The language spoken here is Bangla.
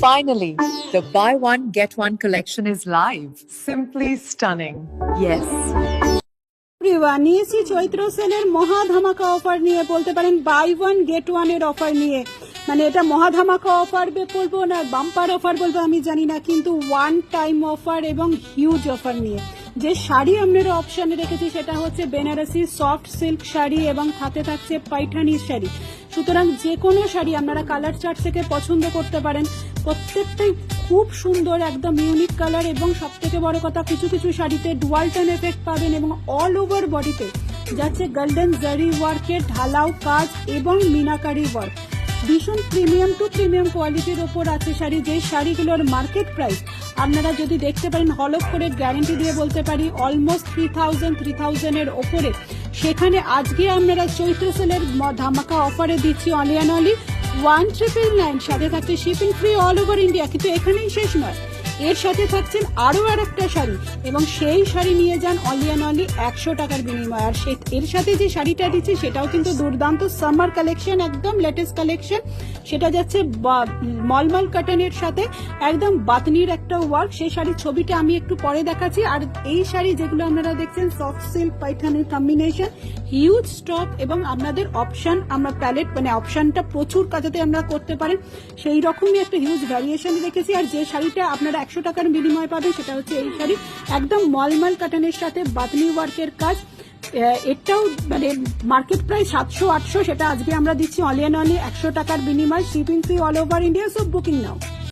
Finally, the buy one get one collection is live. Simply stunning. Yes. নিয়েছি চৈত্র সেলের মহা ধামাকা অফার নিয়ে, বলতে পারেন বাই ওয়ান গেট ওয়ান এর অফার নিয়ে। মানে এটা মহা ধামাকা অফার বলবো না বাম্পার অফার বলবো আমি জানি না, কিন্তু ওয়ান টাইম অফার এবং হিউজ অফার নিয়ে। যে শাড়ি আপনারা অপশনে রেখেছি সেটা হচ্ছে বেনারসি সফট সিল্ক শাড়ি এবং হাতে থাকছে পাইঠানি শাড়ি। সুতরাং যে কোনো শাড়ি আপনারা কালার চার্ট থেকে পছন্দ করতে পারেন, প্রত্যেকটাই খুব সুন্দর, একদম ইউনিক কালার, এবং সব থেকে বড় কথা কিছু কিছু শাড়িতে ডুয়াল টোন এফেক্ট পাবেন এবং অল ওভার বডিতে যাচ্ছে গোল্ডেন জারি ওয়ার্কের ঢালাও কাজ এবং মিনাকারি ওয়ার্ক। ভীষণ প্রিমিয়াম টু প্রিমিয়াম কোয়ালিটির ওপর আছে শাড়ি, যে শাড়িগুলোর মার্কেট প্রাইস আপনারা যদি দেখতে পারেন হলফ করে গ্যারেন্টি দিয়ে বলতে পারি অলমোস্ট 3000 এর ওপরে। সেখানে আজকে আপনারা চৈত্র সেলের ধামাকা অফারে দিচ্ছি অনলি অ্যান্ড অনলি 1999, সাথে থাকছে shipping free all over India. কিন্তু এখানেই শেষ নয়, এর সাথে থাকছেন আরো একটা শাড়ি, এবং সেই শাড়ি নিয়ে যান অনলি অ্যান্ড অনলি 100 টাকার বিনিময়। আর এর সাথে যে শাড়িটা দিচ্ছি সেটাও কিন্তু দুর্দান্ত সামার কালেকশন, একদম লেটেস্ট কালেকশন। সেটা যাচ্ছে মলমল কটনের সাথে একদম বাতনির একটা ওয়ার্ক। সেই শাড়ির ছবিটা আমি একটু পরে দেখাচ্ছি। আর এই শাড়ি যেগুলো আপনারা দেখছেন সফট সিল্ক পাইঠানির কম্বিনেশন, হিউজ স্টক এবং আপনাদের অপশন, আমরা প্যালেট মানে অপশনটা প্রচুর কাজেতে আমরা করতে পারেন, সেই রকমই একটা হিউজ ভ্যারিয়েশন রেখেছি। আর যে শাড়িটা আপনারা 100 টাকার বিনিময় পাবেন সেটা হচ্ছে এই শাড়ি, একদম মলমল কটনের সাথে বাতনি ওয়ার্কের কাজ। এটাও মানে মার্কেট প্রাইস 700-800, সেটা আজকে আমরা দিচ্ছি অনলি অ্যান্ড অনলি 100 টাকার বিনিময়, shipping free all over India. সব বুকিং নাও।